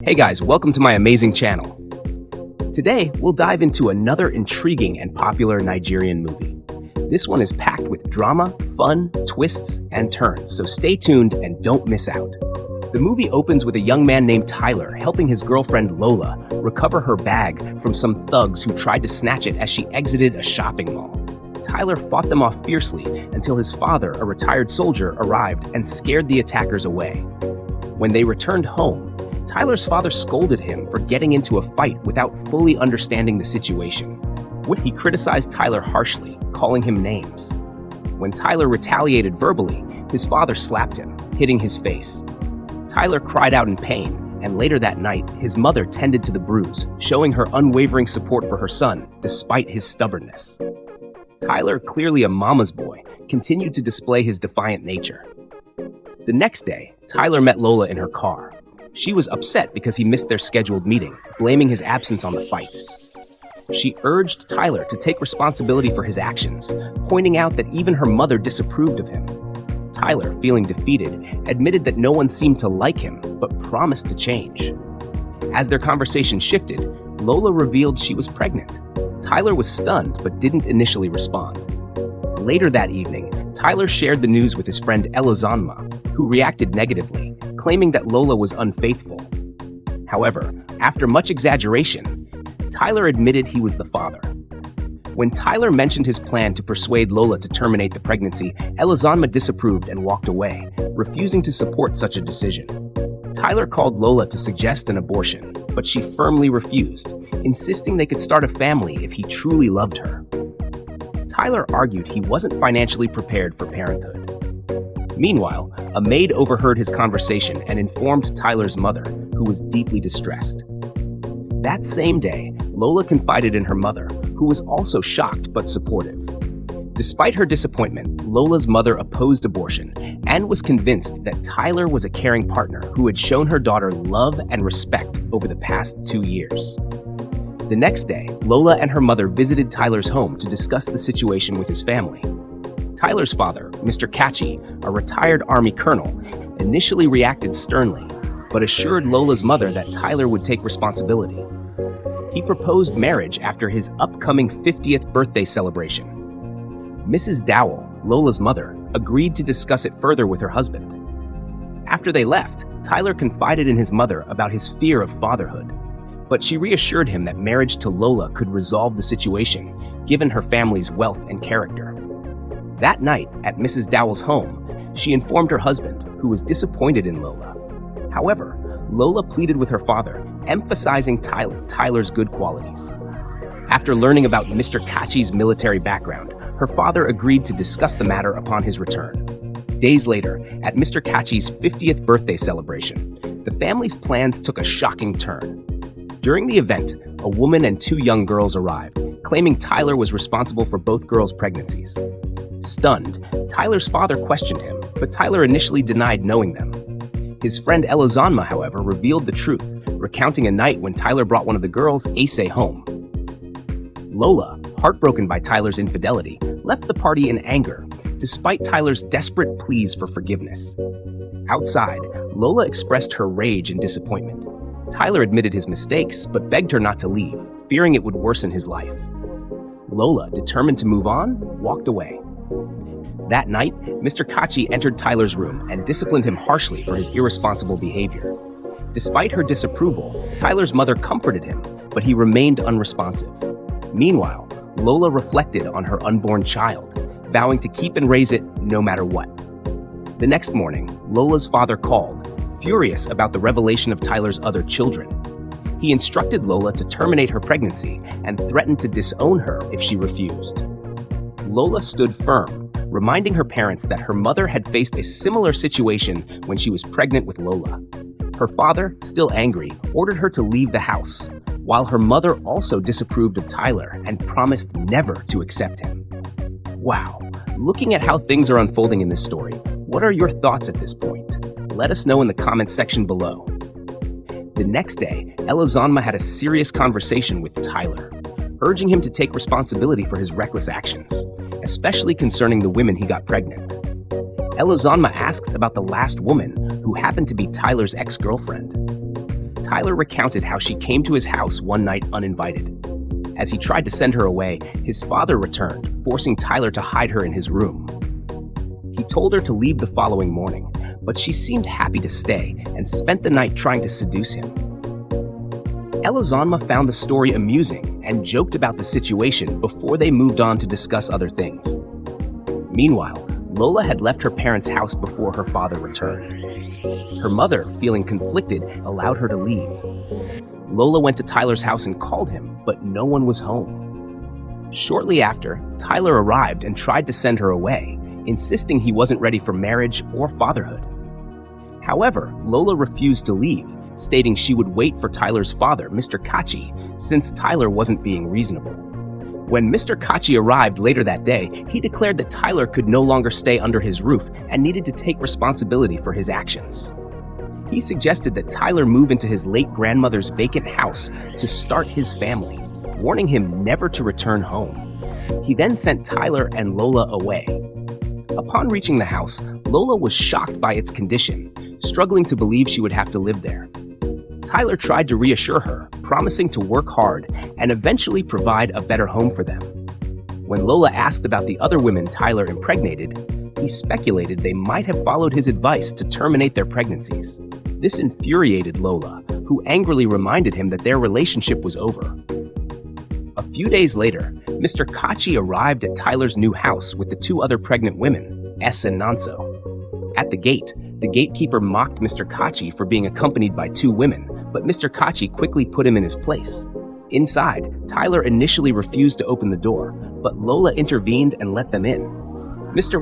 Hey guys, welcome to my amazing channel. Today, we'll dive into another intriguing and popular Nigerian movie. This one is packed with drama, fun, twists, and turns, so stay tuned and don't miss out. The movie opens with a young man named Tyler helping his girlfriend Lola recover her bag from some thugs who tried to snatch it as she exited a shopping mall. Tyler fought them off fiercely until his father, a retired soldier, arrived and scared the attackers away. When they returned home, Tyler's father scolded him for getting into a fight without fully understanding the situation. He criticized Tyler harshly, calling him names. When Tyler retaliated verbally, his father slapped him, hitting his face. Tyler cried out in pain, and later that night, his mother tended to the bruise, showing her unwavering support for her son, despite his stubbornness. Tyler, clearly a mama's boy, continued to display his defiant nature. The next day, Tyler met Lola in her car. She was upset because he missed their scheduled meeting, blaming his absence on the fight. She urged Tyler to take responsibility for his actions, pointing out that even her mother disapproved of him. Tyler, feeling defeated, admitted that no one seemed to like him, but promised to change. As their conversation shifted, Lola revealed she was pregnant. Tyler was stunned, but didn't initially respond. Later that evening, Tyler shared the news with his friend Elizonma, who reacted negatively, claiming that Lola was unfaithful. However, after much exaggeration, Tyler admitted he was the father. When Tyler mentioned his plan to persuade Lola to terminate the pregnancy, Elizonma disapproved and walked away, refusing to support such a decision. Tyler called Lola to suggest an abortion, but she firmly refused, insisting they could start a family if he truly loved her. Tyler argued he wasn't financially prepared for parenthood. Meanwhile, a maid overheard his conversation and informed Tyler's mother, who was deeply distressed. That same day, Lola confided in her mother, who was also shocked but supportive. Despite her disappointment, Lola's mother opposed abortion and was convinced that Tyler was a caring partner who had shown her daughter love and respect over the past 2 years. The next day, Lola and her mother visited Tyler's home to discuss the situation with his family. Tyler's father, Mr. Kachi, a retired Army colonel, initially reacted sternly, but assured Lola's mother that Tyler would take responsibility. He proposed marriage after his upcoming 50th birthday celebration. Mrs. Dowell, Lola's mother, agreed to discuss it further with her husband. After they left, Tyler confided in his mother about his fear of fatherhood, but she reassured him that marriage to Lola could resolve the situation, given her family's wealth and character. That night, at Mrs. Dowell's home, she informed her husband, who was disappointed in Lola. However, Lola pleaded with her father, emphasizing Tyler's good qualities. After learning about Mr. Kachi's military background, her father agreed to discuss the matter upon his return. Days later, at Mr. Kachi's 50th birthday celebration, the family's plans took a shocking turn. During the event, a woman and 2 young girls arrived, claiming Tyler was responsible for both girls' pregnancies. Stunned, Tyler's father questioned him, but Tyler initially denied knowing them. His friend Elizonma, however, revealed the truth, recounting a night when Tyler brought one of the girls, Ase, home. Lola, heartbroken by Tyler's infidelity, left the party in anger, despite Tyler's desperate pleas for forgiveness. Outside, Lola expressed her rage and disappointment. Tyler admitted his mistakes, but begged her not to leave, fearing it would worsen his life. Lola, determined to move on, walked away. That night, Mr. Kachi entered Tyler's room and disciplined him harshly for his irresponsible behavior. Despite her disapproval, Tyler's mother comforted him, but he remained unresponsive. Meanwhile, Lola reflected on her unborn child, vowing to keep and raise it no matter what. The next morning, Lola's father called, furious about the revelation of Tyler's other children. He instructed Lola to terminate her pregnancy and threatened to disown her if she refused. Lola stood firm, reminding her parents that her mother had faced a similar situation when she was pregnant with Lola. Her father, still angry, ordered her to leave the house, while her mother also disapproved of Tyler and promised never to accept him. Wow, looking at how things are unfolding in this story, what are your thoughts at this point? Let us know in the comments section below. The next day, Elizonma had a serious conversation with Tyler, urging him to take responsibility for his reckless actions, especially concerning the women he got pregnant. Elizonma asked about the last woman, who happened to be Tyler's ex-girlfriend. Tyler recounted how she came to his house one night uninvited. As he tried to send her away, his father returned, forcing Tyler to hide her in his room. He told her to leave the following morning, but she seemed happy to stay and spent the night trying to seduce him. Elizonma found the story amusing and joked about the situation before they moved on to discuss other things. Meanwhile, Lola had left her parents' house before her father returned. Her mother, feeling conflicted, allowed her to leave. Lola went to Tyler's house and called him, but no one was home. Shortly after, Tyler arrived and tried to send her away, insisting he wasn't ready for marriage or fatherhood. However, Lola refused to leave, stating she would wait for Tyler's father, Mr. Kachi, since Tyler wasn't being reasonable. When Mr. Kachi arrived later that day, he declared that Tyler could no longer stay under his roof and needed to take responsibility for his actions. He suggested that Tyler move into his late grandmother's vacant house to start his family, warning him never to return home. He then sent Tyler and Lola away. Upon reaching the house, Lola was shocked by its condition, struggling to believe she would have to live there. Tyler tried to reassure her, promising to work hard and eventually provide a better home for them. When Lola asked about the other women Tyler impregnated, he speculated they might have followed his advice to terminate their pregnancies. This infuriated Lola, who angrily reminded him that their relationship was over. A few days later, Mr. Kachi arrived at Tyler's new house with the two other pregnant women, S and Nanso. At the gate, the gatekeeper mocked Mr. Kachi for being accompanied by two women, but Mr. Kachi quickly put him in his place. Inside, Tyler initially refused to open the door, but Lola intervened and let them in. Mr.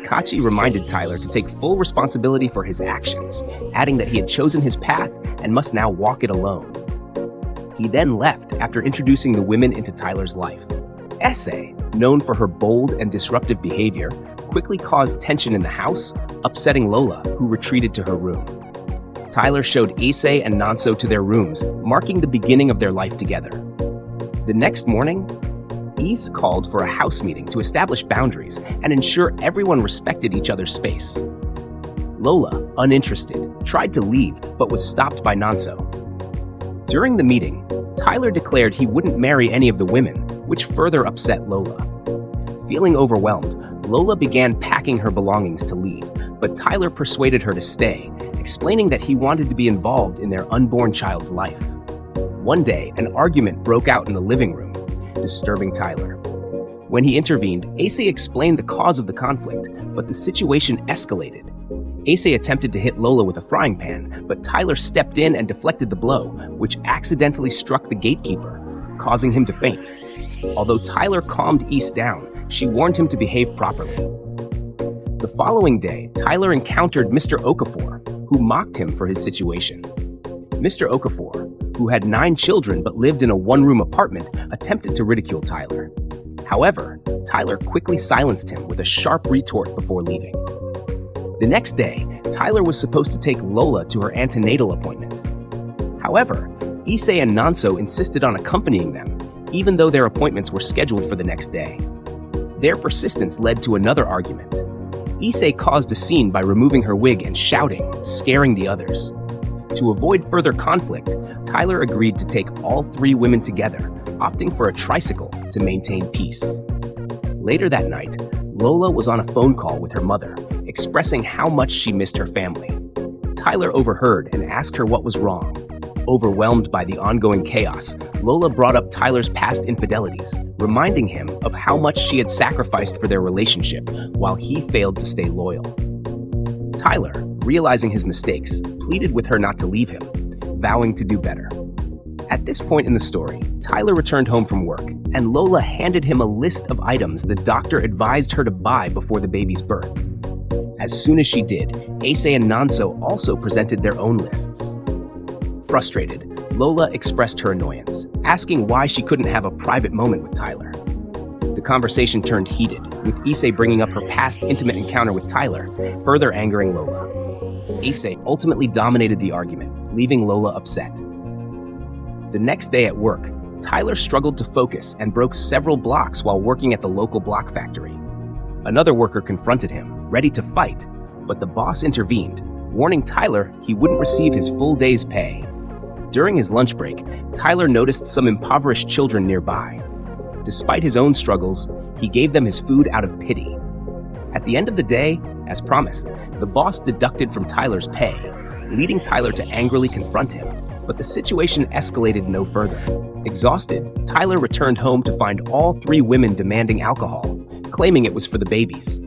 Kachi reminded Tyler to take full responsibility for his actions, adding that he had chosen his path and must now walk it alone. He then left after introducing the women into Tyler's life. Esse, known for her bold and disruptive behavior, quickly caused tension in the house, upsetting Lola, who retreated to her room. Tyler showed Isse and Nanso to their rooms, marking the beginning of their life together. The next morning, Isse called for a house meeting to establish boundaries and ensure everyone respected each other's space. Lola, uninterested, tried to leave but was stopped by Nanso. During the meeting, Tyler declared he wouldn't marry any of the women, which further upset Lola. Feeling overwhelmed, Lola began packing her belongings to leave, but Tyler persuaded her to stay, explaining that he wanted to be involved in their unborn child's life. One day, an argument broke out in the living room, disturbing Tyler. When he intervened, Isse explained the cause of the conflict, but the situation escalated. Isse attempted to hit Lola with a frying pan, but Tyler stepped in and deflected the blow, which accidentally struck the gatekeeper, causing him to faint. Although Tyler calmed Isse down, she warned him to behave properly. The following day, Tyler encountered Mr. Okafor, who mocked him for his situation. Mr. Okafor, who had 9 children but lived in a one-room apartment, attempted to ridicule Tyler. However, Tyler quickly silenced him with a sharp retort before leaving. The next day, Tyler was supposed to take Lola to her antenatal appointment. However, Isse and Nanso insisted on accompanying them, even though their appointments were scheduled for the next day. Their persistence led to another argument. Isse caused a scene by removing her wig and shouting, scaring the others. To avoid further conflict, Tyler agreed to take all 3 women together, opting for a tricycle to maintain peace. Later that night, Lola was on a phone call with her mother, expressing how much she missed her family. Tyler overheard and asked her what was wrong. Overwhelmed by the ongoing chaos, Lola brought up Tyler's past infidelities, reminding him of how much she had sacrificed for their relationship while he failed to stay loyal. Tyler, realizing his mistakes, pleaded with her not to leave him, vowing to do better. At this point in the story, Tyler returned home from work, and Lola handed him a list of items the doctor advised her to buy before the baby's birth. As soon as she did, Isse and Nanso also presented their own lists. Frustrated, Lola expressed her annoyance, asking why she couldn't have a private moment with Tyler. The conversation turned heated, with Isse bringing up her past intimate encounter with Tyler, further angering Lola. Isse ultimately dominated the argument, leaving Lola upset. The next day at work, Tyler struggled to focus and broke several blocks while working at the local block factory. Another worker confronted him, ready to fight, but the boss intervened, warning Tyler he wouldn't receive his full day's pay. During his lunch break, Tyler noticed some impoverished children nearby. Despite his own struggles, he gave them his food out of pity. At the end of the day, as promised, the boss deducted from Tyler's pay, leading Tyler to angrily confront him. But the situation escalated no further. Exhausted, Tyler returned home to find all three women demanding alcohol, claiming it was for the babies.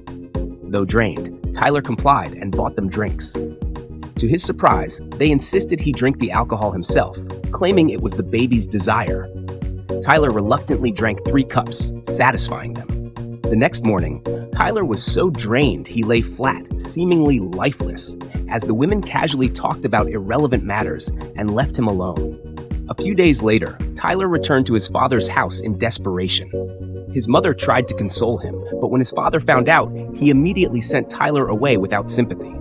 Though drained, Tyler complied and bought them drinks. To his surprise, they insisted he drink the alcohol himself, claiming it was the baby's desire. Tyler reluctantly drank 3 cups, satisfying them. The next morning, Tyler was so drained he lay flat, seemingly lifeless, as the women casually talked about irrelevant matters and left him alone. A few days later, Tyler returned to his father's house in desperation. His mother tried to console him, but when his father found out, he immediately sent Tyler away without sympathy.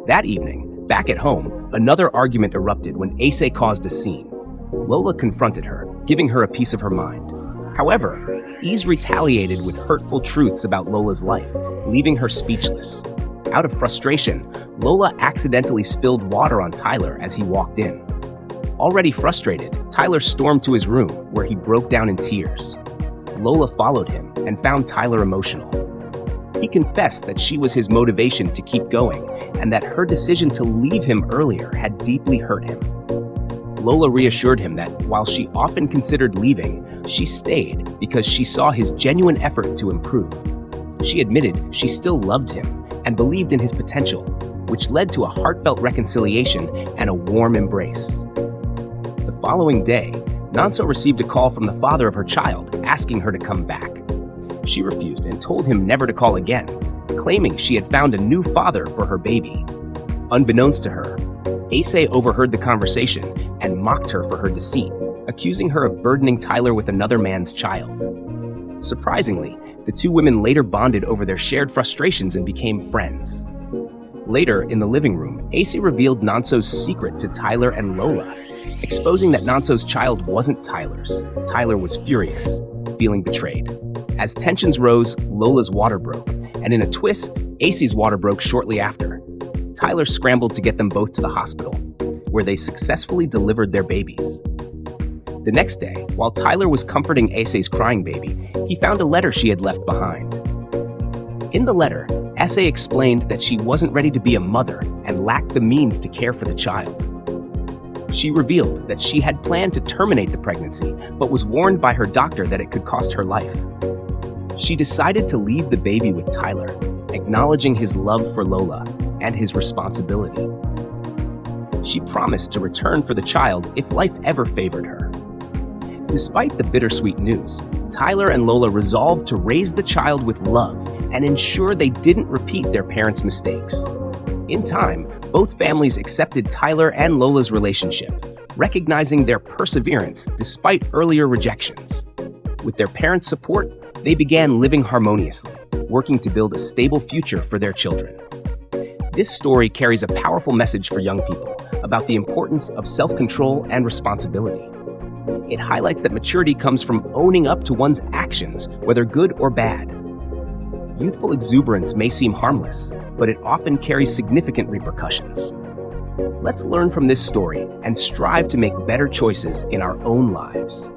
That evening, back at home, another argument erupted when Ase caused a scene. Lola confronted her, giving her a piece of her mind. However, Ise retaliated with hurtful truths about Lola's life, leaving her speechless. Out of frustration, Lola accidentally spilled water on Tyler as he walked in. Already frustrated, Tyler stormed to his room, where he broke down in tears. Lola followed him and found Tyler emotional. He confessed that she was his motivation to keep going, and that her decision to leave him earlier had deeply hurt him. Lola reassured him that while she often considered leaving, she stayed because she saw his genuine effort to improve. She admitted she still loved him and believed in his potential, which led to a heartfelt reconciliation and a warm embrace. The following day, Nonso received a call from the father of her child asking her to come back. She refused and told him never to call again, claiming she had found a new father for her baby. Unbeknownst to her, Ase overheard the conversation and mocked her for her deceit, accusing her of burdening Tyler with another man's child. Surprisingly, the two women later bonded over their shared frustrations and became friends. Later, in the living room, Ase revealed Nonso's secret to Tyler and Lola, exposing that Nonso's child wasn't Tyler's. Tyler was furious, feeling betrayed. As tensions rose, Lola's water broke, and in a twist, Ase's water broke shortly after. Tyler scrambled to get them both to the hospital, where they successfully delivered their babies. The next day, while Tyler was comforting Ase's crying baby, he found a letter she had left behind. In the letter, Ase explained that she wasn't ready to be a mother and lacked the means to care for the child. She revealed that she had planned to terminate the pregnancy, but was warned by her doctor that it could cost her life. She decided to leave the baby with Tyler, acknowledging his love for Lola and his responsibility. She promised to return for the child if life ever favored her. Despite the bittersweet news, Tyler and Lola resolved to raise the child with love and ensure they didn't repeat their parents' mistakes. In time, both families accepted Tyler and Lola's relationship, recognizing their perseverance despite earlier rejections. With their parents' support, they began living harmoniously, working to build a stable future for their children. This story carries a powerful message for young people about the importance of self-control and responsibility. It highlights that maturity comes from owning up to one's actions, whether good or bad. Youthful exuberance may seem harmless, but it often carries significant repercussions. Let's learn from this story and strive to make better choices in our own lives.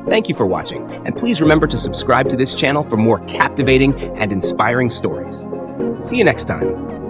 Thank you for watching, and please remember to subscribe to this channel for more captivating and inspiring stories. See you next time.